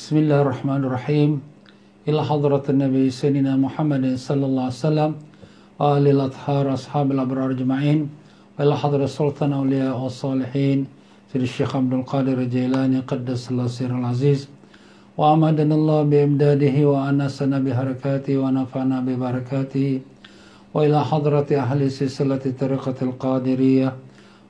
Bismillahirrahmanirrahim. Ila hadratin Nabi Sayyidina Muhammadin sallallahu alaihi wasallam wa alil athhar ashabil abrar ajma'in wa ila hadrat sultan awliya wa salihin Sayyidi Syekh Abdul Qadir Jailani qaddasallahu sirral aziz wa amadanallah bi imdadihi wa anasana bi harakati wa nafa'na bi barakatihi wa ila hadrati ahli silsilati tariqatil qadiriyah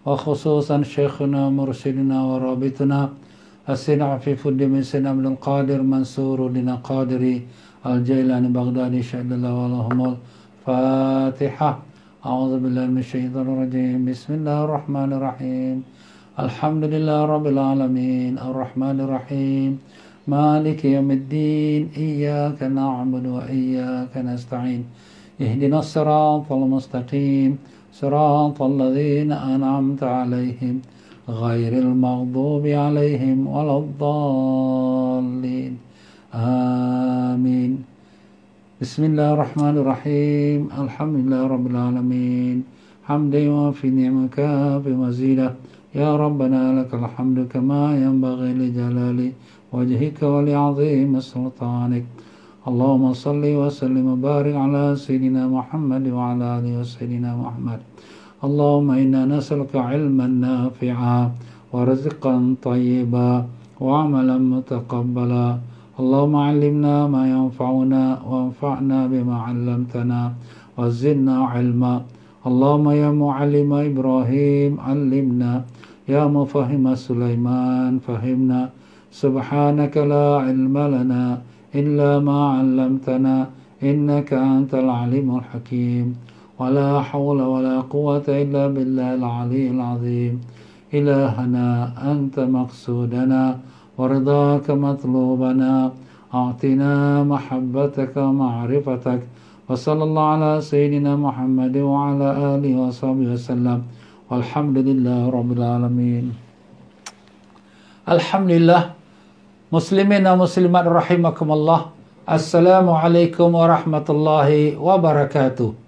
wa khususan syekhuna mursyidina wa rabituna As-Sina' Afif Uddin bin Sina Abdul Qadir Mansur Dina Qadiri Al-Jailani Baghdadi Syahidallahu Allahumul Fatiha. A'udzu billahi minasyaitonir rajim. Bismillahirrahmanirrahim. Alhamdulillah rabbil alamin. Ar-Rahmanir Rahim. Maliki yaumiddin. Iyyaka na'budu wa iyyaka nasta'in. Ihdinas siratal mustaqim. Siratal ladzina an'amta 'alaihim غير المغضوب عليهم ولا الضالين آمين بسم الله الرحمن الرحيم الحمد لله رب العالمين حمدا وفي نعمك بمزيدة يا ربنا لك الحمد كما ينبغي لجلال وجهك ولعظيم سلطانك اللهم صل وسلم وبارك على سيدنا محمد وعلى آله وسيدنا محمد اللهم إنا نسألك علما نافعا ورزقا طيبا وعملا متقبلا اللهم علمنا ما ينفعنا وانفعنا بما علمتنا وزدنا علما اللهم يا معلم إبراهيم علمنا يا مفهم سليمان فهمنا سبحانك لا علم لنا إلا ما علمتنا إنك أنت العليم الحكيم ولا حول ولا قوة إلا بالله العلي العظيم إلهنا أنت مقصودنا ورضاك مطلوبنا أعطنا محبتك ومعرفتك وصلى الله على سيدنا محمد وعلى آله وصحبه وسلم والحمد لله رب العالمين. Alhamdulillah, muslimin dan muslimat rahimakumullah. Assalamualaikum warahmatullahi wabarakatuh.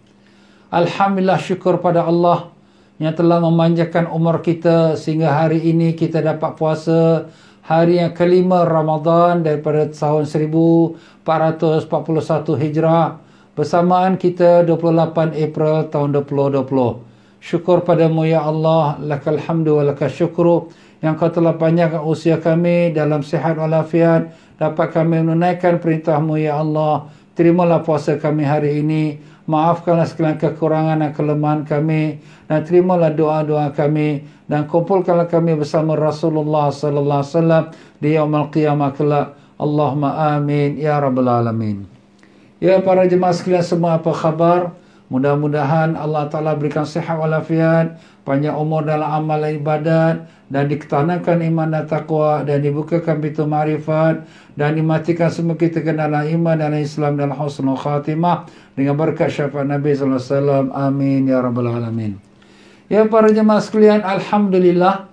Alhamdulillah, syukur pada Allah yang telah memanjangkan umur kita sehingga hari ini kita dapat puasa hari yang kelima Ramadan daripada tahun 1441 Hijrah bersamaan kita 28 April tahun 2020. Syukur padamu ya Allah, lakal hamdu wa lakal syukru yang kau telah panjangkan usia kami dalam sihat walafiat, dapat kami menunaikan perintahmu ya Allah. Terimalah puasa kami hari ini. Maafkanlah segala kekurangan dan kelemahan kami, dan terimalah doa-doa kami, dan kumpulkanlah kami bersama Rasulullah sallallahu alaihi wasallam di yaumul qiyamah kelak. Allahumma amin ya rabbal alamin. Ya para jemaah sekalian semua, apa khabar? Mudah-mudahan Allah Ta'ala berikan sihat walafiat, panjang umur dalam amal dan ibadat, dan ditanamkan iman dan taqwa, dan dibukakan pintu ma'rifat, dan dimatikan semua kita ke dalam iman dan Islam dan husnul khatimah dengan berkat syafaat Nabi sallallahu alaihi wasallam. Amin ya rabbal alamin. Ya para jemaah sekalian, alhamdulillah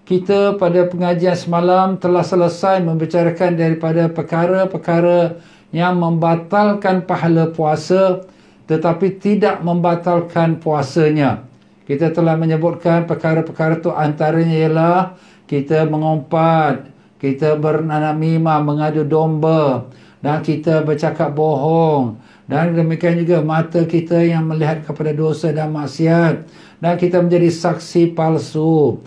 kita pada pengajian semalam telah selesai membicarakan daripada perkara-perkara yang membatalkan pahala puasa tetapi tidak membatalkan puasanya. Kita telah menyebutkan perkara-perkara itu antaranya ialah kita mengumpat, kita bernamimah, mengadu domba, dan kita bercakap bohong, dan demikian juga mata kita yang melihat kepada dosa dan maksiat, dan kita menjadi saksi palsu.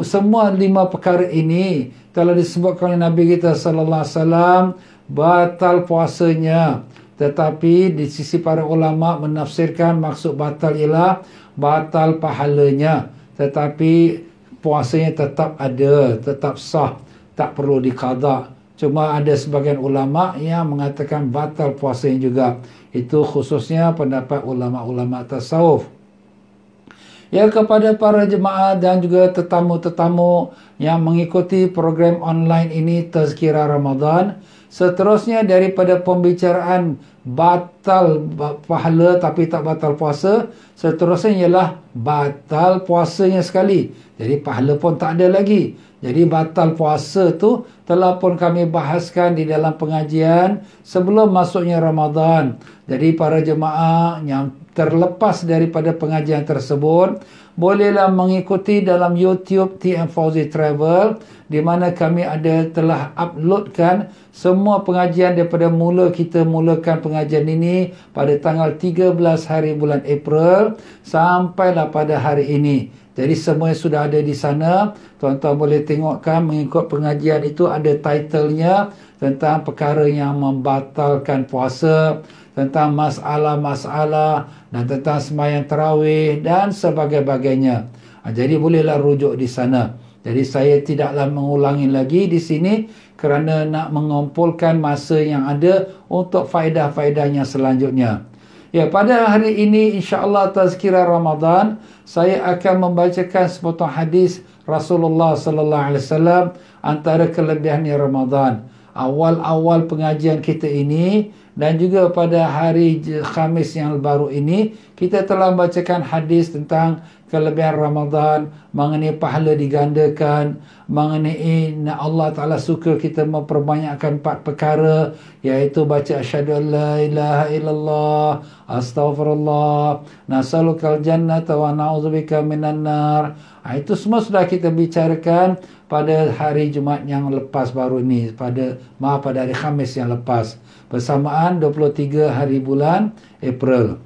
Semua 5 perkara ini telah disebutkan oleh Nabi kita sallallahu alaihi wasallam batal puasanya. Tetapi di sisi para ulama menafsirkan maksud batal ialah batal pahalanya, tetapi puasanya tetap ada, tetap sah, tak perlu diqada. Cuma ada sebagian ulama yang mengatakan batal puasanya juga. Itu khususnya pendapat ulama-ulama tasawuf. Ya, kepada para jemaah dan juga tetamu-tetamu yang mengikuti program online ini Tazkirah Ramadan, seterusnya daripada pembicaraan batal pahala tapi tak batal puasa, seterusnya ialah batal puasanya sekali. Jadi pahala pun tak ada lagi. Jadi batal puasa tu telah pun kami bahaskan di dalam pengajian sebelum masuknya Ramadan. Jadi para jemaah yang terlepas daripada pengajian tersebut, bolehlah mengikuti dalam YouTube TM Fauzi Travel, di mana kami telah uploadkan semua pengajian daripada kita mulakan pengajian ini pada tanggal 13 hari bulan April sampailah pada hari ini. Jadi semuanya sudah ada di sana. Tuan-tuan boleh tengokkan mengikut pengajian itu ada titlenya tentang perkara yang membatalkan puasa, tentang masalah-masalah dan tentang sembahyang tarawih dan sebagainya. Jadi bolehlah rujuk di sana. Jadi saya tidaklah mengulangi lagi di sini kerana nak mengumpulkan masa yang ada untuk faedah-faedahnya selanjutnya. Ya, pada hari ini insya-Allah tazkirah Ramadan, saya akan membacakan sepotong hadis Rasulullah sallallahu alaihi wasallam antara kelebihannya Ramadan. Awal-awal pengajian kita ini dan juga pada hari Khamis yang baru ini, kita telah membacakan hadis tentang kelebihan Ramadan, mengenai pahala digandakan, mengenai Allah Ta'ala suka kita memperbanyakkan 4 perkara, iaitu baca asyhadu an la ilaha illallah, astaghfirullah, nas'alukal jannata wa na'udzubika minan nar. Itu semua sudah kita bicarakan pada hari Jumaat yang lepas baru ini, pada hari Khamis yang lepas, bersamaan 23 hari bulan April.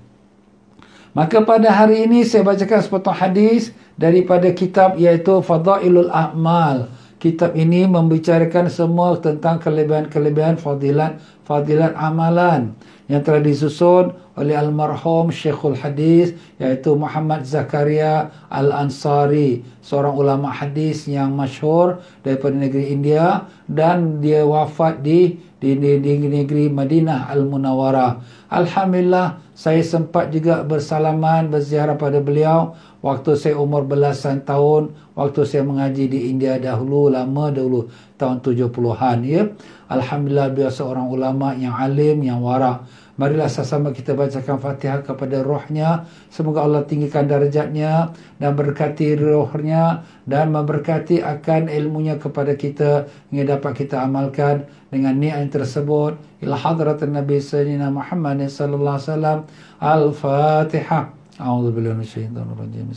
Maka pada hari ini saya bacakan sepotong hadis daripada kitab iaitu Fadailul A'mal. Kitab ini membicarakan semua tentang kelebihan-kelebihan fadilat amalan yang telah disusun oleh almarhum Syekhul Hadis iaitu Muhammad Zakaria Al-Ansari, seorang ulama hadis yang masyhur daripada negeri India, dan dia wafat di negeri Madinah Al-Munawwarah. Alhamdulillah, saya sempat juga bersalaman, berziarah pada beliau waktu saya umur belasan tahun, waktu saya mengaji di India lama dahulu, tahun 70-an. Ya. Alhamdulillah, beliau seorang ulama yang alim, yang wara'. Marilah sama-sama kita bacakan Fatihah kepada rohnya. Semoga Allah tinggikan darjatnya dan berkati rohnya dan memberkati akan ilmunya kepada kita hingga dapat kita amalkan dengan niat tersebut. Ila hadratin Nabi Sayyidina Muhammad sallallahu alaihi wasallam. Al-Fatihah. A'udzubillahi minasyaitonir rajim.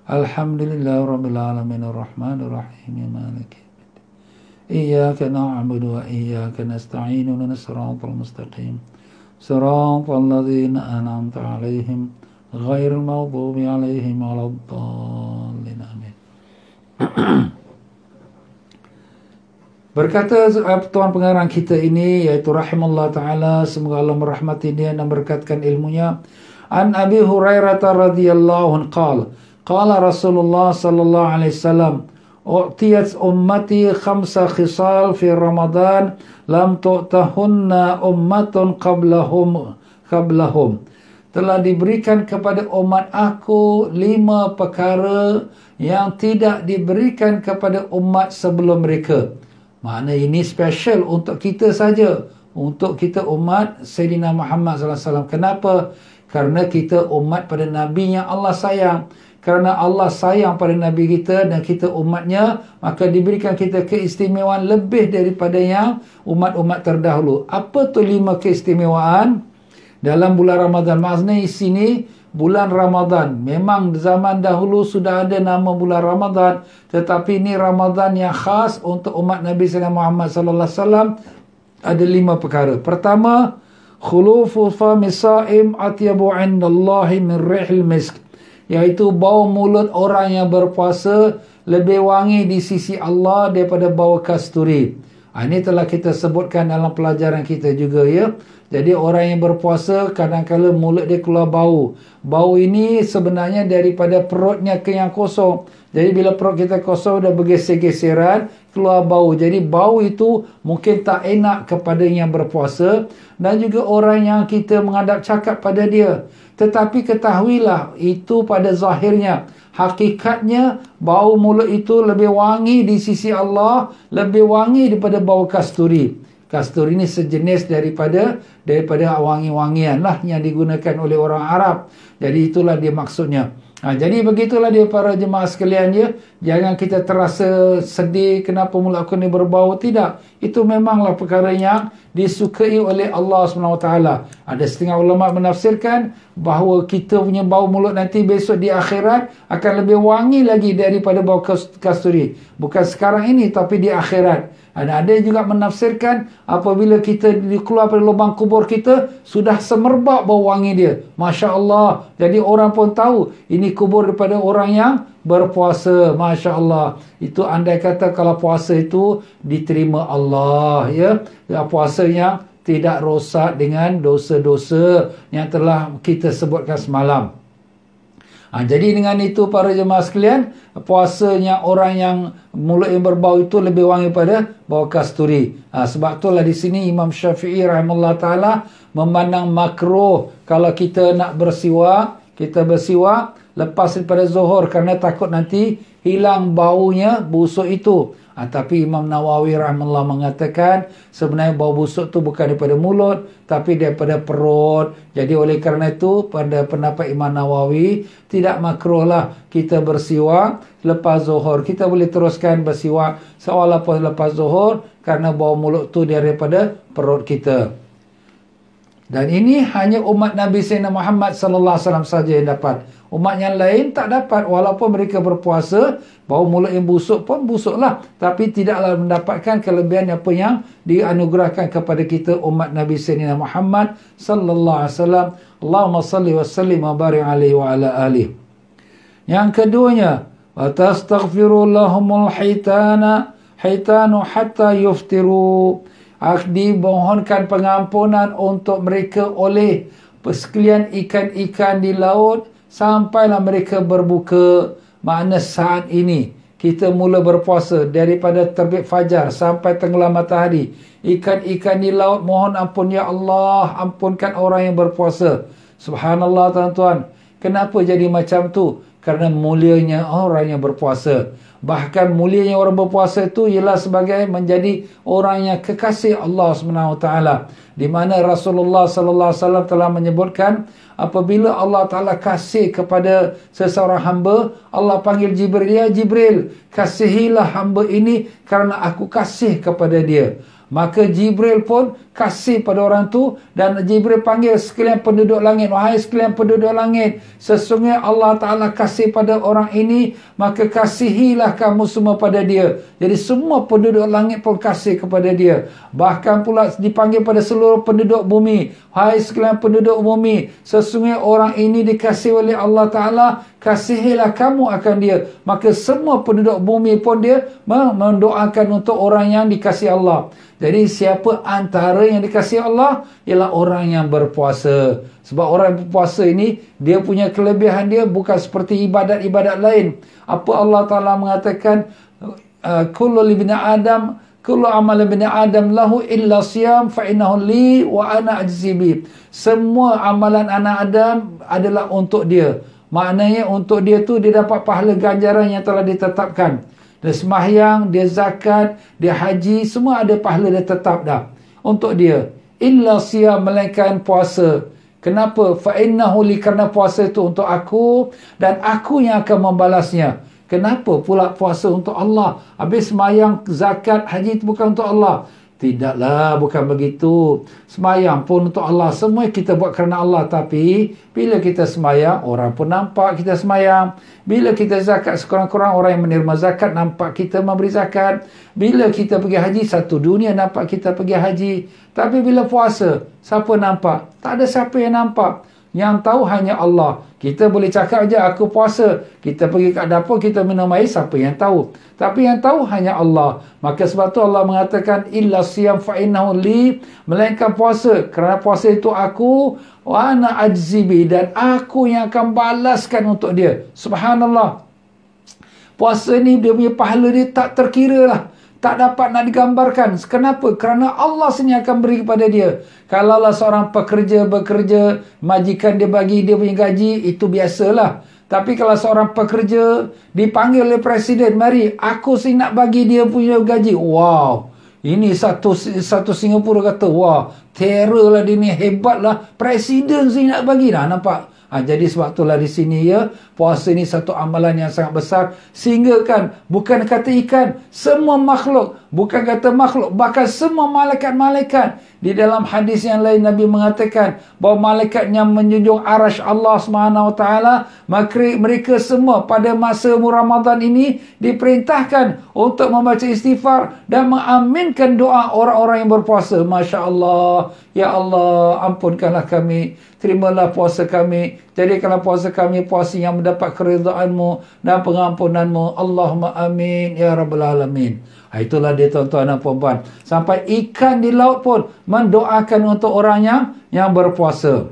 Alhamdulillahirabbil alamin arrahmanir rahim maliki إياك نعبد وإياك نستعين اهدنا الصراط المستقيم صراط الذين أنعمت عليهم غير المغضوب عليهم ولا الضالين آمين. Berkata tuan pengarang kita ini iaitu rahimahullah ta'ala, semoga Allah merahmati dia dan berkatkan ilmunya. An Abi Hurairah radhiyallahu anhu qala Rasulullah sallallahu alaihi wasallam, u'tiyat ummati khamsa khisal fi Ramadan lam tu'tahunna ummatun qablahum. Telah diberikan kepada umat aku 5 perkara yang tidak diberikan kepada umat sebelum mereka. Makna ini special untuk kita saja, untuk kita umat Sayyidina Muhammad sallallahu alaihi wasallam. Kenapa? Karena kita umat pada Nabi yang Allah sayang. Kerana Allah sayang pada Nabi kita dan kita umatnya, maka diberikan kita keistimewaan lebih daripada yang umat-umat terdahulu. Apa tu 5 keistimewaan dalam bulan Ramadan? Maksudnya di sini bulan Ramadan. Memang zaman dahulu sudah ada nama bulan Ramadan, tetapi ini Ramadan yang khas untuk umat Nabi Muhammad sallallahu alaihi wasallam. Ada 5 perkara. Pertama, khulufu fami sha'im atyabu 'indallahi min rihil misk. Iaitu bau mulut orang yang berpuasa lebih wangi di sisi Allah daripada bau kasturi. Ini telah kita sebutkan dalam pelajaran kita juga, ya. Jadi orang yang berpuasa kadang-kadang mulut dia keluar bau. Bau ini sebenarnya daripada perutnya ke yang kosong. Jadi bila perut kita kosong dah bergeser-geseran, keluar bau. Jadi bau itu mungkin tak enak kepada yang berpuasa dan juga orang yang kita menghadap cakap pada dia. Tetapi ketahuilah, itu pada zahirnya. Hakikatnya, bau mulut itu lebih wangi di sisi Allah, lebih wangi daripada bau kasturi. Kasturi ini sejenis daripada wangi-wangian lah yang digunakan oleh orang Arab. Jadi itulah dia maksudnya. Jadi begitulah dia para jemaah sekalian ya. Jangan kita terasa sedih kenapa mulut aku ni berbau. Tidak. Itu memanglah perkara yang disukai oleh Allah SWT. Ada setengah ulama menafsirkan bahawa kita punya bau mulut nanti besok di akhirat akan lebih wangi lagi daripada bau kasturi. Bukan sekarang ini tapi di akhirat. Ada juga menafsirkan apabila kita keluar dari lubang kubur kita, sudah semerbak bau wangi dia. Masya Allah. Jadi orang pun tahu ini kubur daripada orang yang berpuasa. Masya Allah. Itu andai kata kalau puasa itu diterima Allah. Ya, puasa yang tidak rosak dengan dosa-dosa yang telah kita sebutkan semalam. Jadi dengan itu para jemaah sekalian, puasanya orang yang mulut yang berbau itu lebih wangi pada bau kasturi. Sebab itulah di sini Imam Syafi'i rahimahullah ta'ala memandang makruh kalau kita nak bersiwak, kita bersiwak lepas daripada zuhur kerana takut nanti hilang baunya busuk itu. Tapi Imam Nawawi rahimahullah mengatakan sebenarnya bau busuk tu bukan daripada mulut tapi daripada perut. Jadi oleh kerana itu pada pendapat Imam Nawawi tidak makruh lah kita bersiwak lepas zuhur. Kita boleh teruskan bersiwak walaupun lepas zuhur kerana bau mulut tu daripada perut kita. Dan ini hanya umat Nabi Sayyidina Muhammad sallallahu alaihi wasallam saja yang dapat. Umat yang lain tak dapat walaupun mereka berpuasa, bau mulut yang busuk pun busuklah, tapi tidaklah mendapatkan kelebihan apa yang dianugerahkan kepada kita umat Nabi Sayyidina Muhammad sallallahu alaihi wasallam. Allahumma salli wa sallim wa barik alaihi wa ala alihi. Yang keduanya, wa tastaghfiru lahumul hitanu hatta yuftiru. Dimohonkan pengampunan untuk mereka oleh sekalian ikan-ikan di laut sampailah mereka berbuka. Makna saat ini kita mula berpuasa daripada terbit fajar sampai tenggelam matahari. Ikan-ikan di laut mohon ampun ya Allah, ampunkan orang yang berpuasa. Subhanallah tuan-tuan. Kenapa jadi macam tu? Kerana mulianya orang yang berpuasa. Bahkan mulianya orang berpuasa itu ialah sebagai menjadi orang yang kekasih Allah SWT. Di mana Rasulullah SAW telah menyebutkan apabila Allah Ta'ala kasih kepada seseorang hamba, Allah panggil Jibril, ya Jibril, kasihilah hamba ini kerana aku kasih kepada dia. Maka Jibril pun kasih pada orang tu dan Jibril panggil sekalian penduduk langit, wahai sekalian penduduk langit, sesungguhnya Allah Ta'ala kasih pada orang ini, maka kasihilah kamu semua pada dia. Jadi semua penduduk langit pun kasih kepada dia. Bahkan pula dipanggil pada seluruh penduduk bumi, wahai sekalian penduduk bumi, sesungguhnya orang ini dikasihi oleh Allah Ta'ala, kasihilah kamu akan dia. Maka semua penduduk bumi pun dia mendoakan untuk orang yang dikasihi Allah. Jadi siapa antara yang dikasihi Allah? Ialah orang yang berpuasa. Sebab orang yang berpuasa ini, dia punya kelebihan dia bukan seperti ibadat-ibadat lain. Apa Allah Ta'ala mengatakan, kullu amal ibni Adam lahu illa siyam fa innahu li wa ana ajzibi. Semua amalan anak Adam adalah untuk dia. Maknanya untuk dia tu dia dapat pahala ganjaran yang telah ditetapkan. Dia sembahyang, dia zakat, dia haji, semua ada pahala dia tetap dah untuk dia. Illa siyam, melainkan puasa. Kenapa? Fa innahu li, kerana puasa itu untuk aku dan aku yang akan membalasnya. Kenapa pula puasa untuk Allah? Habis sembahyang, zakat, haji itu bukan untuk Allah. Tidaklah, bukan begitu. Sembahyang pun untuk Allah. Semua kita buat kerana Allah. Tapi bila kita sembahyang, orang pun nampak kita sembahyang. Bila kita zakat, sekurang-kurang orang yang menerima zakat nampak kita memberi zakat. Bila kita pergi haji, satu dunia nampak kita pergi haji. Tapi bila puasa, siapa nampak? Tak ada siapa yang nampak. Yang tahu hanya Allah. Kita boleh cakap je aku puasa. Kita pergi kat dapur, kita minum air, siapa yang tahu? Tapi yang tahu hanya Allah. Maka sebab tu Allah mengatakan illa siyam fa innahu li, melainkan puasa. Kerana puasa itu aku, wa ana ajzibi, dan aku yang akan balaskan untuk dia. Subhanallah. Puasa ni dia punya pahala dia tak terkira lah. Tak dapat nak digambarkan. Kenapa? Kerana Allah sendiri akan beri kepada dia. Kalaulah seorang pekerja bekerja, majikan dia bagi dia punya gaji, itu biasalah. Tapi kalau seorang pekerja dipanggil oleh Presiden, mari aku sini nak bagi dia punya gaji. Wow. Ini satu Singapura kata, wah, terror lah dia ni, hebat lah. Presiden sini nak bagi dah. Nampak? Jadi sebab itulah di sini ya, puasa ni satu amalan yang sangat besar, sehingga kan bukan kata ikan, semua makhluk, bukan kata makhluk, bahkan semua malaikat-malaikat. Di dalam hadis yang lain Nabi mengatakan bahawa malaikat yang menjunjung arasy Allah SWT, maka mereka semua pada masa Ramadan ini diperintahkan untuk membaca istighfar dan mengaminkan doa orang-orang yang berpuasa. Masya Allah, ya Allah, ampunkanlah kami, terimalah puasa kami, jadikanlah puasa kami puasa yang mendapat keridhaan-Mu dan pengampunan-Mu. Allahumma amin ya rabbal alamin. Itulah dia tuan-tuan dan puan-puan. Sampai ikan di laut pun mendoakan untuk orang yang berpuasa.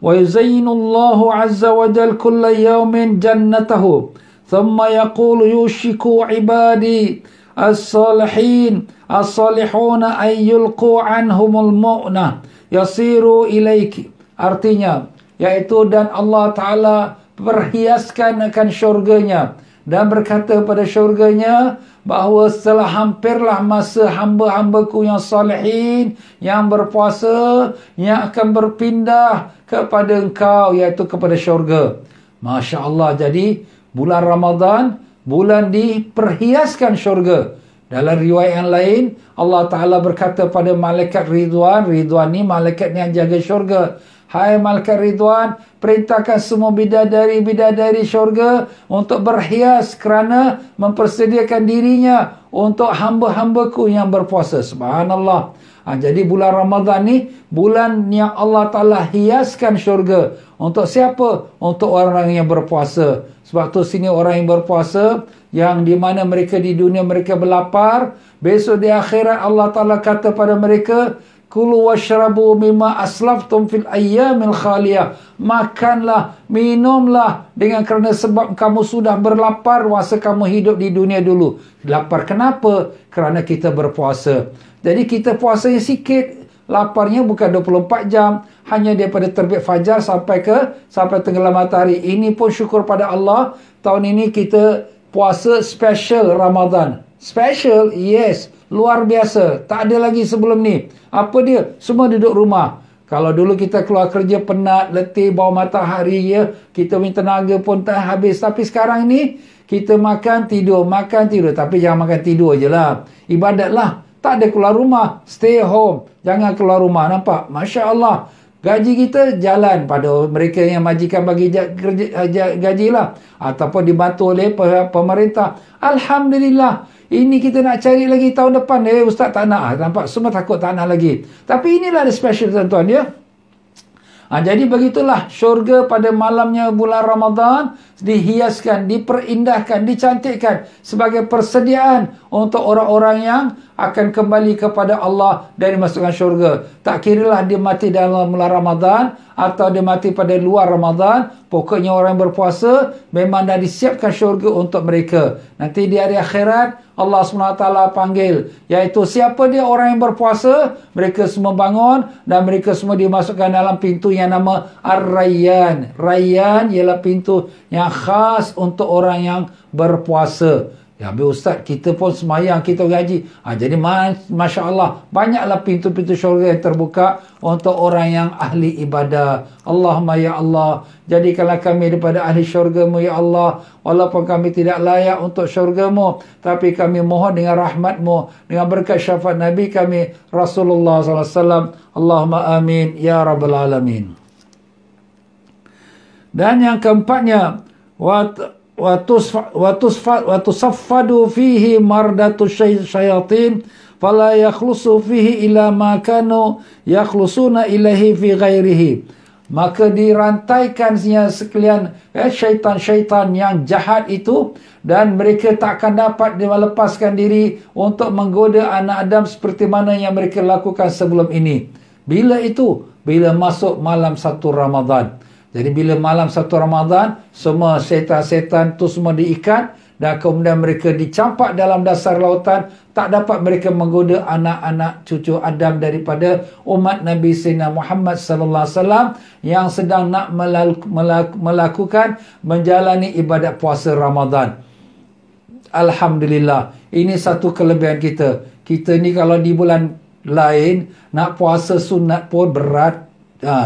Wa yuzayyinullahu azza wa jal kulla yawmin jannatahu thumma yaqulu yushiku ibadi as-salihin as-salihuna ay yulqu anhumul mu'nah yasiru ilaiki. Artinya, yaitu dan Allah Ta'ala perhiaskan akan syurganya dan berkata pada syurganya bahawa setelah hampirlah masa hamba-hambaku yang salihin, yang berpuasa, yang akan berpindah kepada engkau, iaitu kepada syurga. Masya Allah. Jadi bulan Ramadan, bulan diperhiaskan syurga. Dalam riwayat yang lain, Allah Ta'ala berkata pada malaikat Ridwan, Ridwan ni malaikat yang jaga syurga, hai malaikat Ridwan, perintahkan semua bidadari-bidadari syurga untuk berhias kerana mempersediakan dirinya untuk hamba-hambaku yang berpuasa. Subhanallah. Jadi bulan Ramadan ni bulan yang Allah Ta'ala hiaskan syurga. Untuk siapa? Untuk orang yang berpuasa. Sebab tu sini orang yang berpuasa, yang di mana mereka di dunia mereka berlapar, besok di akhirat Allah Ta'ala kata pada mereka, kulu washrabu mimma aslaftum fil ayyamil khaliyah. Makanlah, minumlah dengan kerana sebab kamu sudah berlapar masa kamu hidup di dunia dulu. Lapar kenapa? Kerana kita berpuasa. Jadi kita puasanya sikit, laparnya bukan 24 jam, hanya daripada terbit fajar sampai tenggelam matahari. Ini pun syukur pada Allah, tahun ini kita puasa special Ramadan. Special, yes, luar biasa. Tak ada lagi sebelum ni. Apa dia? Semua duduk rumah. Kalau dulu kita keluar kerja penat, letih, bawah matahari, ya, kita minta tenaga pun tak habis. Tapi sekarang ni kita makan tidur. Tapi jangan makan tidur je lah. Ibadatlah. Tak ada keluar rumah. Stay home. Jangan keluar rumah. Nampak? Masya Allah. Gaji kita jalan pada mereka yang majikan bagi gaji lah. Ataupun dibantu oleh pemerintah. Alhamdulillah. Ini kita nak cari lagi tahun depan. Ustaz tak nak. Nampak? Semua takut tak nak lagi. Tapi inilah the special tuan-tuan ya. Jadi begitulah syurga pada malamnya bulan Ramadan dihiaskan, diperindahkan, dicantikkan sebagai persediaan untuk orang-orang yang akan kembali kepada Allah dan dimasukkan syurga. Tak kiralah dia mati dalam bulan Ramadan atau dia mati pada luar Ramadan, pokoknya orang yang berpuasa memang dah disiapkan syurga untuk mereka. Nanti di hari akhirat Allah SWT panggil, iaitu siapa dia orang yang berpuasa, mereka semua bangun dan mereka semua dimasukkan dalam pintu yang nama Ar-Rayyan. Rayyan ialah pintu yang khas untuk orang yang berpuasa. Ya, habis Ustaz, kita pun semayang, kita gaji. Jadi Masya Allah, banyaklah pintu-pintu syurga yang terbuka untuk orang yang ahli ibadah. Allahumma ya Allah, jadikanlah kami daripada ahli syurga-Mu ya Allah. Walaupun kami tidak layak untuk syurga-Mu, tapi kami mohon dengan rahmat-Mu, dengan berkat syafaat Nabi kami Rasulullah SAW. Allahumma amin ya rabbal alamin. Dan yang keempatnya, watusaffadu fihi mardatu syayatin fala yakhlusu fihi ila ma kanu yakhlusuna ilahi fi ghairihi. Maka dirantaikan sekalian syaitan-syaitan yang jahat itu, dan mereka tak akan dapat melepaskan diri untuk menggoda anak Adam seperti mana yang mereka lakukan sebelum ini. Bila itu? Bila masuk malam 1 Ramadan. Jadi bila malam 1 Ramadan, semua setan-setan tu semua diikat dan kemudian mereka dicampak dalam dasar lautan. Tak dapat mereka menggoda anak-anak cucu Adam daripada umat Nabi Sayyidina Muhammad sallallahu alaihi wasallam yang sedang nak melakukan menjalani ibadat puasa Ramadan. Alhamdulillah. Ini satu kelebihan kita. Kita ni kalau di bulan lain nak puasa sunat pun berat.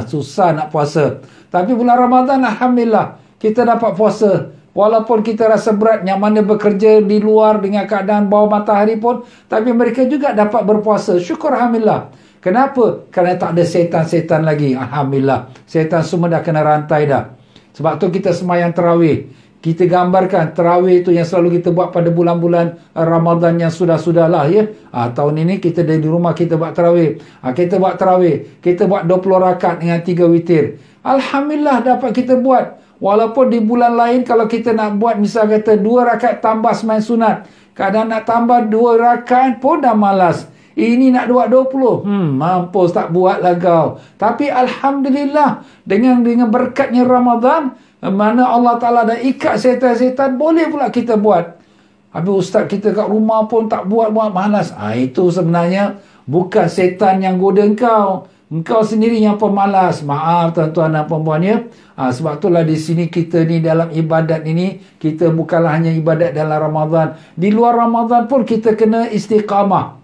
susah nak puasa. Tapi bulan Ramadan alhamdulillah kita dapat puasa. Walaupun kita rasa berat, yang mana bekerja di luar dengan keadaan bawah matahari pun, tapi mereka juga dapat berpuasa. Syukur alhamdulillah. Kenapa? Kerana tak ada setan-setan lagi. Alhamdulillah. Setan semua dah kena rantai dah. Sebab tu kita sembahyang tarawih. Kita gambarkan tarawih itu yang selalu kita buat pada bulan-bulan Ramadan yang sudah-sudah lah ya. Tahun ini kita dari rumah kita buat tarawih. Kita buat tarawih. Kita buat 20 rakaat dengan 3 witir. Alhamdulillah dapat kita buat. Walaupun di bulan lain kalau kita nak buat misal kata 2 rakaat tambah semain sunat. Kadang nak tambah 2 rakaat pun dah malas. Ini nak buat 20. Mampus tak buat lah kau. Tapi alhamdulillah dengan berkatnya Ramadan, mana Allah Ta'ala dah ikat setan-setan, boleh pula kita buat. Habis ustaz kita kat rumah pun tak buat malas. Itu sebenarnya bukan setan yang goda engkau. Engkau sendiri yang pemalas. Maaf tuan-tuan dan puan-puan ya. Sebab itulah di sini kita ni dalam ibadat ini, kita bukanlah hanya ibadat dalam Ramadan. Di luar Ramadan pun kita kena istiqamah.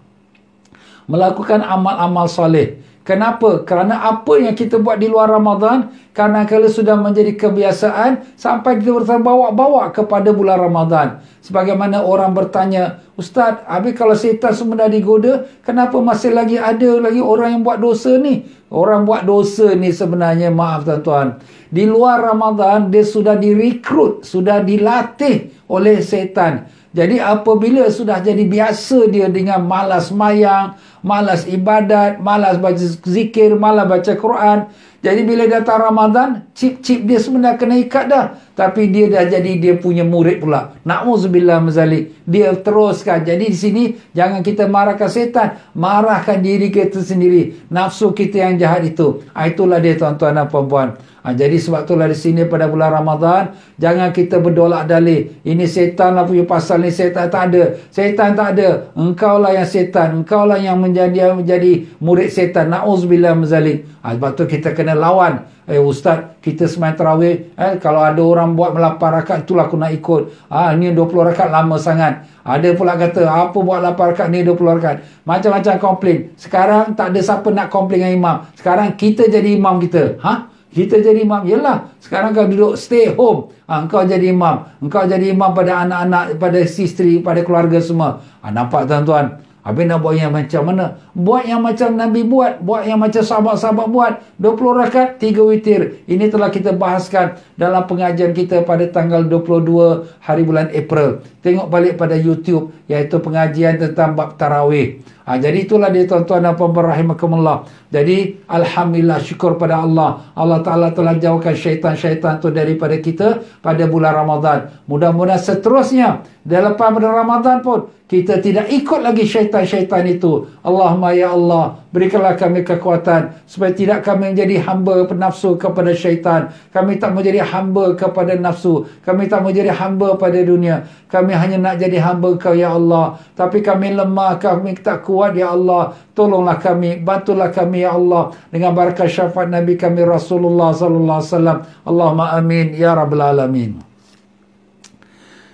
Melakukan amal-amal soleh. Kenapa? Kerana apa yang kita buat di luar Ramadan, kerana kalau sudah menjadi kebiasaan, sampai kita terbawa-bawa kepada bulan Ramadan. Sebagaimana orang bertanya, Ustaz, habis kalau setan semua dah digoda, kenapa masih lagi ada lagi orang yang buat dosa ni? Orang buat dosa ni sebenarnya, maaf tuan-tuan, di luar Ramadan, dia sudah direkrut, sudah dilatih oleh setan. Jadi apabila sudah jadi biasa dia dengan malas mayang, malas ibadat, malas baca zikir, malas baca Quran. Jadi bila datang Ramadan, chip-chip dia sebenarnya kena ikat dah. Tapi dia dah jadi dia punya murid pula. Na'udzubillah mazalik. Dia teruskan. Jadi di sini jangan kita marahkan setan. Marahkan diri kita sendiri. Nafsu kita yang jahat itu. Itulah dia tuan-tuan dan puan-puan. Jadi sebab itulah di sini pada bulan Ramadan, jangan kita berdolak dalih. Ini setan lah punya pasal ni, setan tak ada. Setan tak ada. Engkau lah yang setan. Engkau lah yang menjadi murid setan. Na'udzubillah mazalik. Sebab tu kita kena lawan. Ustaz, kita semain tarawih. Kalau ada orang buat 8 rakaat, itulah aku nak ikut. Ni 20 rakaat lama sangat. Ada pula kata, apa buat 8 rakaat ni 20 rakaat. Macam-macam komplain. Sekarang tak ada siapa nak komplain dengan imam. Sekarang kita jadi imam kita. Kita jadi imam. Yelah, sekarang kau duduk stay home. Engkau jadi imam. Engkau jadi imam pada anak-anak, pada isteri, pada keluarga semua. Nampak tuan-tuan? Habis nak buat yang macam mana? Buat yang macam Nabi buat. Buat yang macam sahabat-sahabat buat. 20 rakaat, 3 witir. Ini telah kita bahaskan dalam pengajian kita pada tanggal 22 hari bulan April. Tengok balik pada YouTube, iaitu pengajian tentang bab tarawih. Jadi itulah dia tuan-tuan dan puan-puan rahimakumullah. Jadi alhamdulillah, syukur pada Allah. Allah Ta'ala telah jauhkan syaitan-syaitan tu daripada kita pada bulan Ramadan. Mudah-mudahan seterusnya dalam pada Ramadan pun kita tidak ikut lagi syaitan-syaitan itu. Allahumma ya Allah, berikanlah kami kekuatan supaya tidak kami menjadi hamba penafsu kepada syaitan. Kami tak menjadi hamba kepada nafsu. Kami tak menjadi hamba pada dunia. Kami hanya nak jadi hamba Kau ya Allah. Tapi kami lemah, kami tak kuat ya Allah. Tolonglah kami, bantulah kami ya Allah dengan barakah syafaat Nabi kami Rasulullah sallallahu alaihi wasallam. Allahumma amin ya rabbal alamin.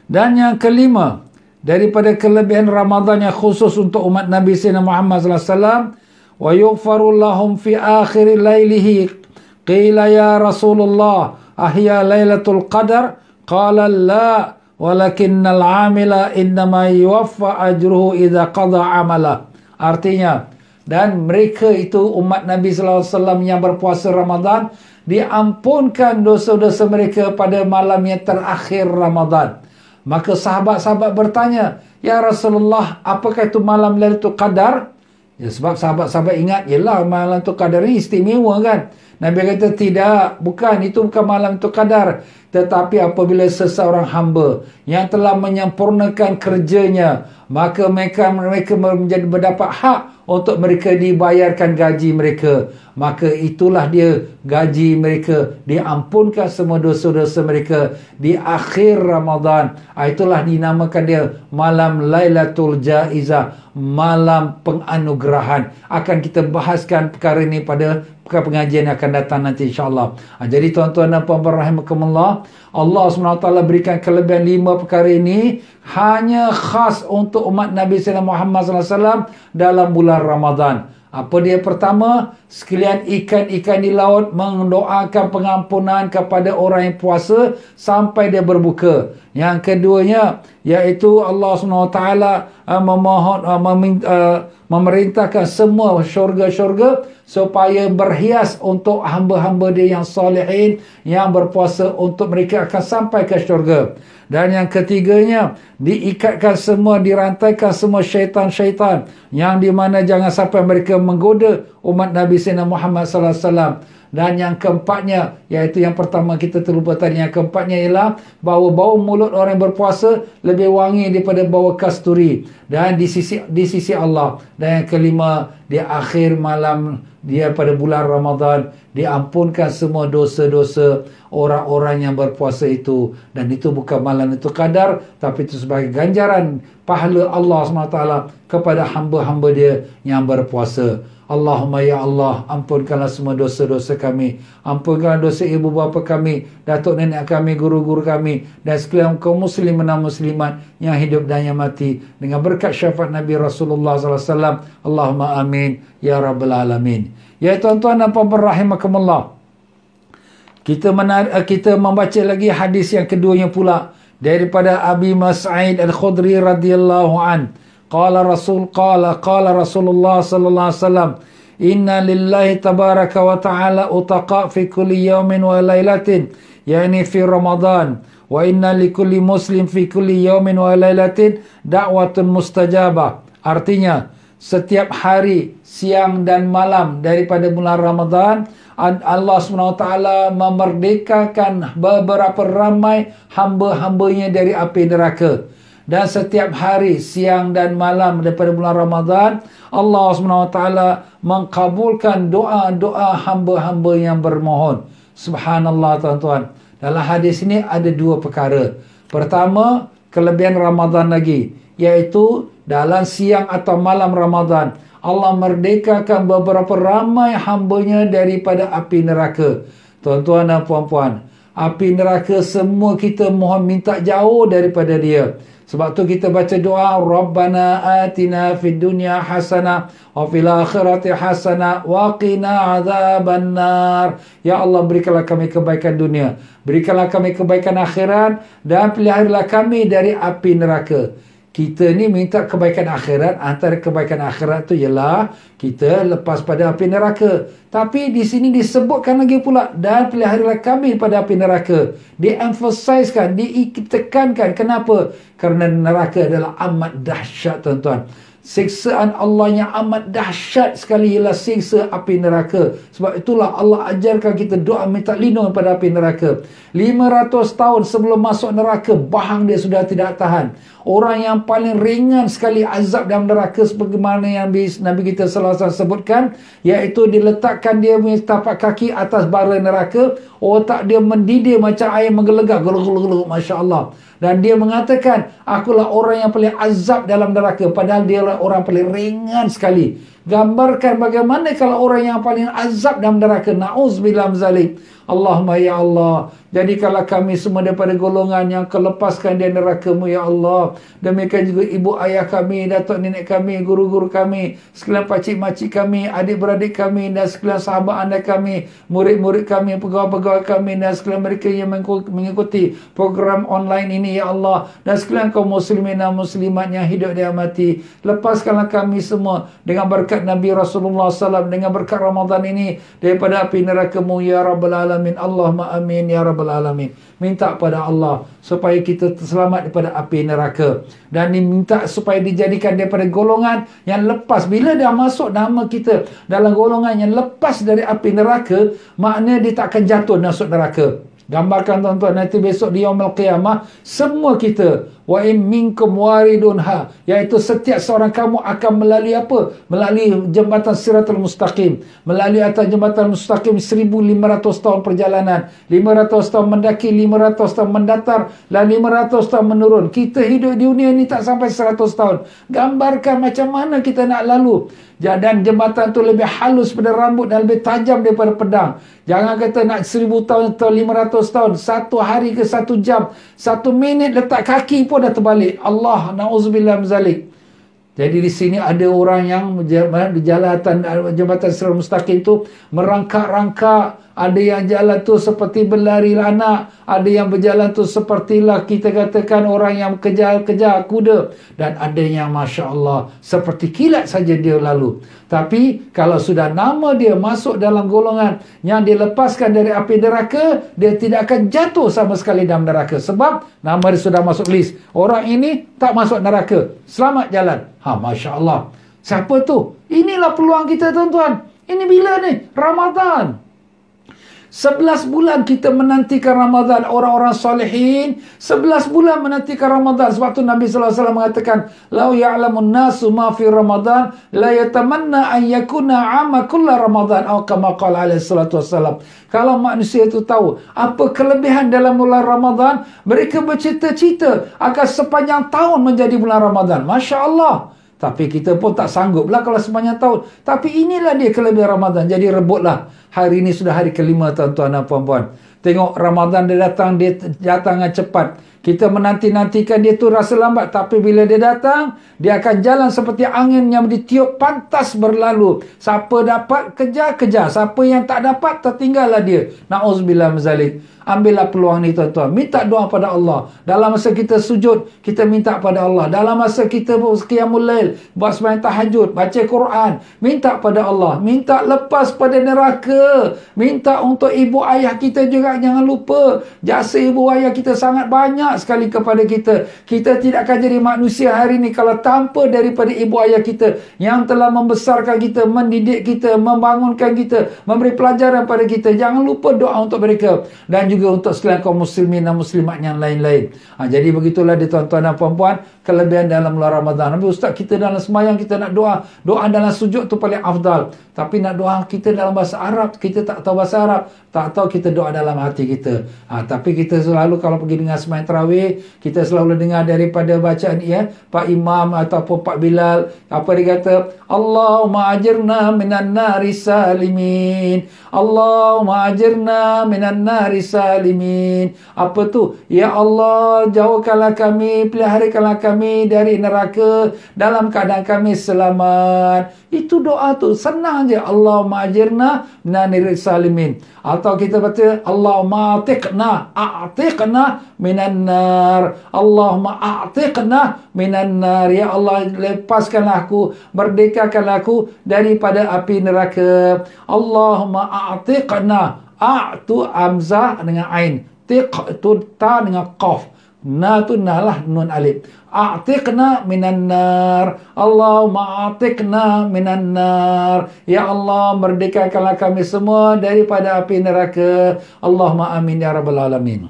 Dan yang kelima, daripada kelebihan Ramadan yang khusus untuk umat Nabi Sayyidina Muhammad sallallahu alaihi wasallam, wa yughfaru lahum fi akhir lailihi. Qila ya Rasulullah, ahya lailatul qadar? Qala la, walakinnal amila innama yuwaffa ajruhu idza qada amala. Artinya, dan mereka itu umat Nabi sallallahu alaihi wasallam yang berpuasa Ramadan, diampunkan dosa-dosa mereka pada malam yang terakhir Ramadan. Maka sahabat-sahabat bertanya, ya Rasulullah, apakah itu malam Lailatul Qadar? Ya, sebab sahabat-sahabat ingat, yelah malam Lailatul Qadar ini istimewa kan. Nabi kata, tidak, bukan, itu bukan malam Lailatul Qadar. Tetapi apabila seseorang hamba yang telah menyempurnakan kerjanya, maka mereka menjadi berdapat hak untuk mereka dibayarkan gaji mereka. Maka itulah dia gaji mereka, diampunkan semua dosa-dosa mereka di akhir Ramadan. Itulah dinamakan dia malam Lailatul Jaizah, malam penganugerahan. Akan kita bahaskan perkara ini pada pengajian yang akan datang nanti insyaAllah. Jadi tuan-tuan dan puan-puan rahimakumullah, Allah SWT berikan kelebihan 5 perkara ini hanya khas untuk umat Nabi Sayyidina Muhammad SAW dalam bulan Ramadan. Apa dia? Pertama, sekalian ikan-ikan di laut mendoakan pengampunan kepada orang yang puasa sampai dia berbuka. Yang keduanya, iaitu Allah SWT memerintahkan semua syurga-syurga supaya berhias untuk hamba-hamba dia yang salihin, yang berpuasa, untuk mereka akan sampai ke syurga. Dan yang ketiganya, diikatkan semua, dirantaikan semua syaitan-syaitan, yang di mana jangan sampai mereka menggoda umat Nabi Sayyidina Muhammad sallallahu alaihi wasallam. Dan yang keempatnya, iaitu yang pertama kita terlupa tadi, yang keempatnya ialah bahawa bau mulut orang yang berpuasa lebih wangi daripada bau kasturi dan di sisi Allah. Dan yang kelima, di akhir malam dia pada bulan Ramadan diampunkan semua dosa-dosa orang-orang yang berpuasa itu. Dan itu bukan malam itu qadar, tapi itu sebagai ganjaran pahala Allah SWT kepada hamba-hamba dia yang berpuasa. Allahumma ya Allah, ampunkanlah semua dosa-dosa kami, ampunkanlah dosa ibu bapa kami, datuk nenek kami, guru-guru kami, dan sekalian kaum muslimin dan muslimat yang hidup dan yang mati, dengan berkat syafaat Nabi Rasulullah SAW. Allahumma amin ya rabbal alamin. Ya tuan-tuan dan puan-puan rahimakumullah, kita membaca lagi hadis yang keduanya pula daripada Abi Mas'ud Al-Khudri radhiyallahu an. Qala Rasulullah sallallahu alaihi wasallam, inna lillahi tabaraka wa ta'ala utaqa fi kulli yawmin wa laylatin, yani fi Ramadan, wa inna likulli muslim fi kulli yawmin wa laylatin da'watun mustajabah. Artinya, setiap hari, siang dan malam daripada bulan Ramadan, Allah SWT memerdekakan beberapa ramai hamba-hambanya dari api neraka. Dan setiap hari, siang dan malam daripada bulan Ramadan, Allah SWT mengkabulkan doa-doa hamba-hamba yang bermohon. Subhanallah tuan-tuan. Dalam hadis ini ada dua perkara. Pertama, kelebihan Ramadan lagi, iaitu dalam siang atau malam Ramadan, Allah merdekakan beberapa ramai hambanya daripada api neraka. Tuan-tuan dan puan-puan, api neraka semua kita mohon minta jauh daripada dia. Sebab tu kita baca doa, Rabbana atina fid dunya hasanah wa fil akhirati hasanah wa qina adzabannar. Ya Allah, berikanlah kami kebaikan dunia, berikanlah kami kebaikan akhirat, dan peliharalah kami dari api neraka. Kita ni minta kebaikan akhirat. Antara kebaikan akhirat tu ialah kita lepas pada api neraka. Tapi di sini disebutkan lagi pula, dan peliharalah kami pada api neraka. Di-emphasizekan, ditekankan. Kenapa? Kerana neraka adalah amat dahsyat tuan-tuan. Siksaan Allah yang amat dahsyat sekali ialah siksa api neraka. Sebab itulah Allah ajarkan kita doa minta lindung pada api neraka. 500 tahun sebelum masuk neraka, bahang dia sudah tidak tahan. Orang yang paling ringan sekali azab dalam neraka, sebagaimana yang Nabi kita sallallahu alaihi wasallam sebutkan, iaitu diletakkan dia punya tapak kaki atas bara neraka, otak dia mendidih macam air menggelegak, gelug-gelug, masya-Allah. Dan dia mengatakan, akulah orang yang paling azab dalam neraka, padahal dia orang paling ringan sekali. Gambarkan bagaimana kalau orang yang paling azab dalam neraka. Na'udzubillah min zalik. Allahumma ya Allah, jadikanlah kami semua daripada golongan yang kelepaskan dari neraka-Mu ya Allah. Demikian juga ibu ayah kami, datuk nenek kami, guru-guru kami, sekalian pakcik-makcik kami, adik-beradik kami, dan sekalian sahabat anda kami, murid-murid kami, pegawai-pegawai kami, dan sekalian mereka yang mengikuti program online ini ya Allah, dan sekalian kaum muslimin dan muslimat yang hidup dan mati. Lepaskanlah kami semua dengan berkat Nabi Rasulullah SAW, dengan berkat Ramadan ini daripada api neraka-Mu ya Rabbal Alamin. Allahumma amin ya Rabbal Alamin. Minta pada Allah supaya kita selamat daripada api neraka, dan diminta supaya dijadikan daripada golongan yang lepas. Bila dah masuk nama kita dalam golongan yang lepas dari api neraka, maknanya dia tak akan jatuh masuk neraka. Gambarkan tuan-tuan, nanti besok di Yaumul Qiyamah, semua kita, wa in minkum waridunha, iaitu setiap seorang kamu akan melalui apa? Melalui jembatan Siratul Mustaqim. Melalui atas jembatan Mustaqim 1500 tahun perjalanan, 500 tahun mendaki, 500 tahun mendatar, dan 500 tahun menurun. Kita hidup di dunia ni tak sampai 100 tahun. Gambarkan macam mana kita nak lalu. Dan jembatan tu lebih halus pada rambut dan lebih tajam daripada pedang. Jangan kata nak 1000 tahun atau 500 tahun. 1 hari ke 1 jam, 1 minit letak kaki pun pun dah terbalik. Allah, na'udzubillah min zalik. Jadi di sini ada orang yang di jambatan Siratal Mustaqim tu merangkak-rangkak. Ada yang jalan tu seperti berlari anak. Ada yang berjalan tu sepertilah kita katakan orang yang kejar-kejar kuda. Dan ada yang Masya Allah seperti kilat saja dia lalu. Tapi kalau sudah nama dia masuk dalam golongan yang dilepaskan dari api neraka, dia tidak akan jatuh sama sekali dalam neraka. Sebab nama dia sudah masuk list. Orang ini tak masuk neraka. Selamat jalan. Masya Allah. Siapa tu? Inilah peluang kita tuan-tuan. Ini bila ni? Ramadan. 11 bulan kita menantikan Ramadan. Orang-orang solehin 11 bulan menantikan Ramadan. Sebab tu Nabi SAW mengatakan, "Lau ya'lamun nasu ma fi Ramadan la yatamanna an yakuna 'ama kulla Ramadan." Atau kama qala alaihi salatu wassalam. Kalau manusia itu tahu apa kelebihan dalam bulan Ramadan, mereka bercita-cita akan sepanjang tahun menjadi bulan Ramadan. Masya Allah. Tapi kita pun tak sanggup lah kalau sepanjang tahun. Tapi inilah dia kelebihan Ramadan. Jadi rebutlah. Hari ini sudah hari kelima tuan-tuan dan puan-puan. Tengok Ramadan dia datang dengan cepat. Kita menanti-nantikan dia tu rasa lambat. Tapi bila dia datang, dia akan jalan seperti angin yang ditiup pantas berlalu. Siapa dapat, kejar-kejar. Siapa yang tak dapat, tertinggallah dia. Na'udzubillah min zalik. Ambillah peluang ni tuan-tuan. Minta doa pada Allah. Dalam masa kita sujud, kita minta pada Allah. Dalam masa kita qiyamul lail, buat sembahyang tahajud, baca Quran, minta pada Allah. Minta lepas pada neraka. Minta untuk ibu ayah kita juga, jangan lupa. Jasa ibu ayah kita sangat banyak sekali kepada kita. Kita tidak akan jadi manusia hari ini kalau tanpa daripada ibu ayah kita yang telah membesarkan kita, mendidik kita, membangunkan kita, memberi pelajaran pada kita. Jangan lupa doa untuk mereka. Dan juga untuk sekalian kaum muslimin dan muslimat yang lain-lain. Jadi begitulah dia tuan-tuan dan puan-puan, kelebihan dalam bulan Ramadan. Nabi Ustaz, kita dalam semayang kita nak doa. Doa dalam sujud tu paling afdal. Tapi nak doa kita dalam bahasa Arab, kita tak tahu bahasa Arab. Tak tahu kita doa dalam hati kita. Tapi kita selalu kalau pergi dengar semayang tarawih, kita selalu dengar daripada bacaan Pak Imam ataupun Pak Bilal. Apa dia kata? Allahumma ajirna minan nari salimin. Allahumma ajirna minan nari salimin. Apa tu? Ya Allah, jauhkanlah kami, peliharakanlah kami dari neraka dalam keadaan kami selamat. Itu doa tu senang je. Allahumma ajirna minan nari salimin. Atau kita baca Allahumma a'tiqna minan nar. Allahumma a'tiqna minan nar. Ya Allah, lepaskanlah aku, merdekakanlah aku daripada api neraka. Allahumma a'tiqna. A'tu amzah dengan ain. Tiq tu ta dengan qaf. Na tu na lah, nun alif. A'tiqna minan nar. Allahumma a'tiqna minan nar. Ya Allah, merdekakanlah kami semua daripada api neraka. Allahumma amin ya rabbal alamin.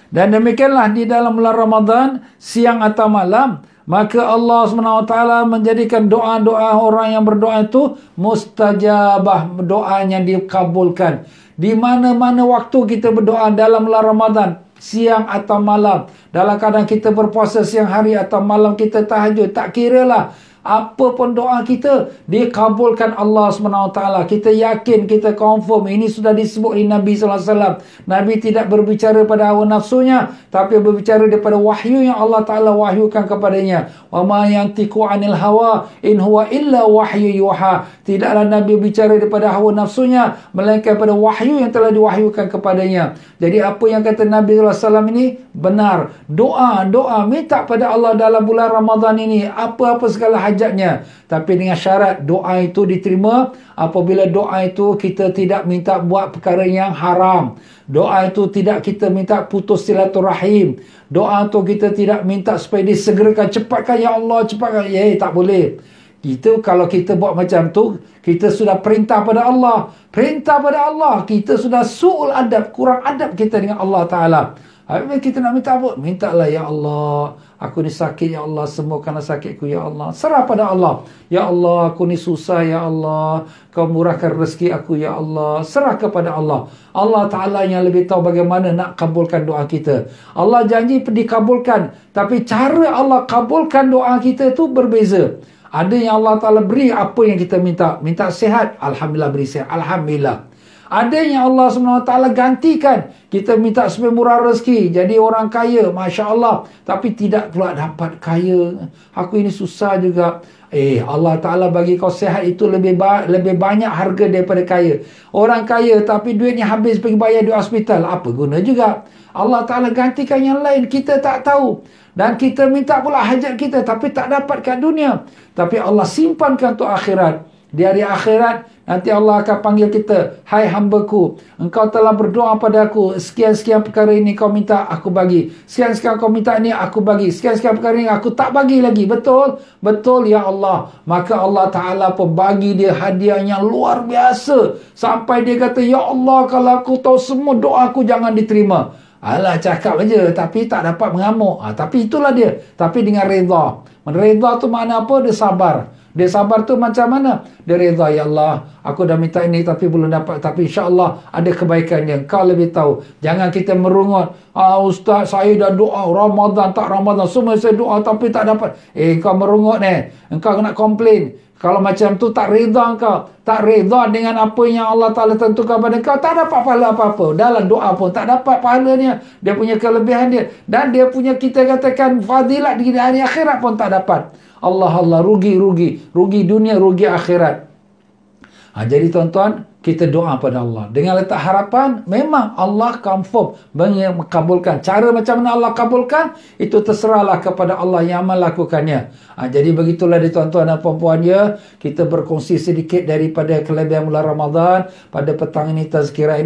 Dan demikianlah di dalam bulan Ramadan, siang atau malam, maka Allah SWT menjadikan doa-doa orang yang berdoa itu mustajabah, doanya dikabulkan. Di mana-mana waktu kita berdoa dalam bulan Ramadan, siang atau malam, dalam keadaan kita berpuasa siang hari atau malam kita tahajud, tak kiralah apa pun doa kita dikabulkan Allah SWT. Kita yakin, kita confirm. Ini sudah disebut di Nabi SAW. Nabi tidak berbicara pada hawa nafsunya, tapi berbicara daripada wahyu yang Allah Ta'ala wahyukan kepadanya. Wa ma yantiqu 'anil hawa in huwa illa wahyu yuha. Tidaklah Nabi bicara daripada hawa nafsunya, melainkan pada wahyu yang telah diwahyukan kepadanya. Jadi apa yang kata Nabi SAW ini benar. Doa, minta pada Allah dalam bulan Ramadan ini apa-apa segala hajatnya. Tapi dengan syarat doa itu diterima apabila doa itu kita tidak minta buat perkara yang haram. Doa itu tidak kita minta putus silaturahim. Doa itu kita tidak minta supaya disegerakan, cepatkan ya Allah, cepatkan. Tak boleh. Itu kalau kita buat macam tu, kita sudah perintah pada Allah. Perintah pada Allah, kita sudah su'ul adab, kurang adab kita dengan Allah Ta'ala. Habis kita nak minta apa? Mintalah ya Allah, aku ni sakit ya Allah, sembuhkanlah sakitku ya Allah. Serah pada Allah. Ya Allah, aku ni susah ya Allah, kau murahkan rezeki aku ya Allah. Serah kepada Allah. Allah Ta'ala yang lebih tahu bagaimana nak kabulkan doa kita. Allah janji dikabulkan, tapi cara Allah kabulkan doa kita tu berbeza. Ada yang Allah Ta'ala beri apa yang kita minta. Minta sihat, Alhamdulillah beri sihat. Alhamdulillah. Ada yang Allah SWT gantikan. Kita minta supaya murah rezeki, jadi orang kaya, Masya Allah. Tapi tidak pula dapat kaya. Aku ini susah juga. Allah Ta'ala bagi kau sihat itu lebih banyak harga daripada kaya. Orang kaya tapi duitnya habis pergi bayar di hospital, apa guna juga. Allah Ta'ala gantikan yang lain, kita tak tahu. Dan kita minta pula hajat kita, tapi tak dapat kat dunia. Tapi Allah simpankan untuk akhirat. Di hari akhirat, nanti Allah akan panggil kita, hai hambaku, engkau telah berdoa pada aku, sekian-sekian perkara ini kau minta, aku bagi. Sekian-sekian kau minta ini, aku bagi. Sekian-sekian perkara ini, aku tak bagi lagi. Betul? Betul, ya Allah. Maka Allah Ta'ala pun bagi dia hadiah yang luar biasa. Sampai dia kata, ya Allah, kalau aku tahu semua doa aku jangan diterima. Alah, cakap aja, tapi tak dapat mengamuk. Tapi itulah dia. Tapi dengan reda. Reda tu makna apa? Dia sabar. Dia sabar tu macam mana? Dia reda, ya Allah, aku dah minta ini tapi belum dapat. Tapi insya-Allah ada kebaikan dia. Kau lebih tahu. Jangan kita merungut. Ustaz, saya dah doa Ramadan tak Ramadan. Semua saya doa tapi tak dapat. Kau merungut ni. Engkau nak komplain. Kalau macam tu tak reda kau. Tak reda dengan apa yang Allah Ta'ala tentukan pada kau. Tak dapat pahala apa-apa. Dalam doa pun tak dapat pahalanya. Dia punya kelebihan dia. Dan dia punya, kita katakan, fadilat di hari akhirat pun tak dapat. Allah, rugi dunia, rugi akhirat. Jadi tuan-tuan, kita doa pada Allah dengan letak harapan. Memang Allah confirm mengabulkan. Cara macam mana Allah kabulkan, itu terserahlah kepada Allah yang melakukannya. Jadi begitulah di tuan-tuan dan puan-puan ya. Kita berkongsi sedikit daripada kelebihan bulan Ramadan pada petang ini, tazkirah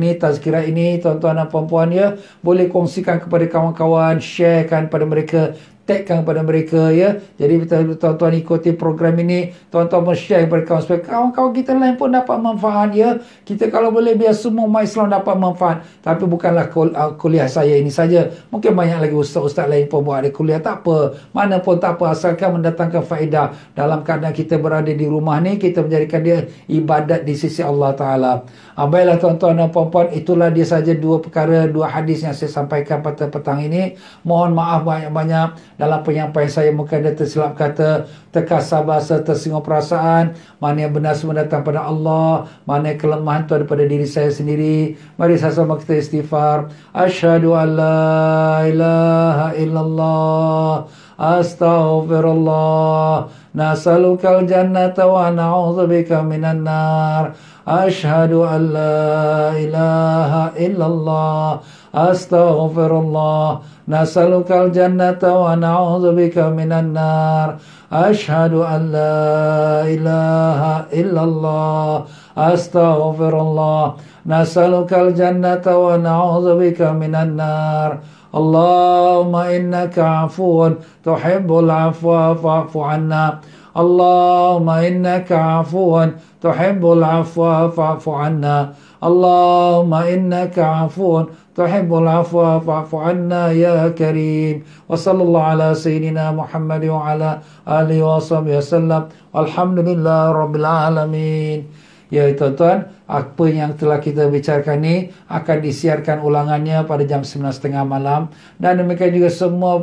ini tuan-tuan dan puan-puan ya. Boleh kongsikan kepada kawan-kawan, sharekan pada mereka, tagkan kepada mereka ya. Jadi tuan-tuan ikuti program ini, tuan-tuan pun share kepada kawan supaya kawan-kawan kita lain pun dapat manfaat ya. Kita kalau boleh biar semua umat Islam dapat manfaat. Tapi bukanlah kuliah saya ini saja. Mungkin banyak lagi ustaz-ustaz lain pun buat ada kuliah, tak apa. Mana pun tak apa, asalkan mendatangkan faedah. Dalam keadaan kita berada di rumah ni, kita menjadikan dia ibadat di sisi Allah Ta'ala. Baiklah tuan-tuan dan puan-puan, itulah dia saja dua hadis yang saya sampaikan pada petang ini. Mohon maaf banyak-banyak dalam penyampaian saya, mungkin ada tersilap kata, terkasar bahasa, tersinggung perasaan. Mana yang benar semua datang pada Allah, mana yang kelemahan itu daripada diri saya sendiri. Mari sama-sama kita istighfar. Asyhadu an la ilaha illallah, astaghfirullah, nas'alukal jannata wa na'udzubika minan nar. Asyhadu an la ilaha illallah, astaghfirullah, nas'alukal jannata wa na'udzubika minan nar. Asyhadu an la ilaha illallah, astaghfirullah, nas'alukal jannata wa na'udzubika minan nar. Allahumma innaka afuun tuhibbul afwa fa'fu anna. Allahumma innaka afuun tuhibbul afwa fa'fu anna. Allahumma innaka afuun tuhibbul afwa fa'fu anna ya karim. Wa sallallahu ala sayyidina Muhammad wa ala alihi wa sahbihi wasallam. Alhamdulillah rabbil alamin. Ya tuan-tuan, apa yang telah kita bicarakan ni akan disiarkan ulangannya pada jam 9.30 malam. Dan demikian juga semua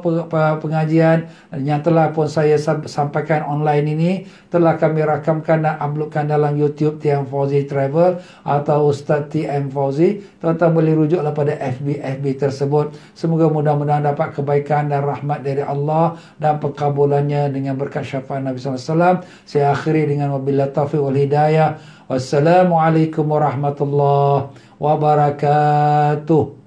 pengajian yang telah pun saya sampaikan online ini telah kami rakamkan dan uploadkan dalam YouTube TM Fauzi Travel atau Ustaz TM Fauzi. Tuan-tuan boleh rujuklah pada FB tersebut. Semoga mudah-mudahan dapat kebaikan dan rahmat dari Allah dan pengkabulannya dengan berkat syafaat Nabi SAW. Saya akhiri dengan wabillahi taufiq wal hidayah. Wassalamualaikum warahmatullahi wabarakatuh.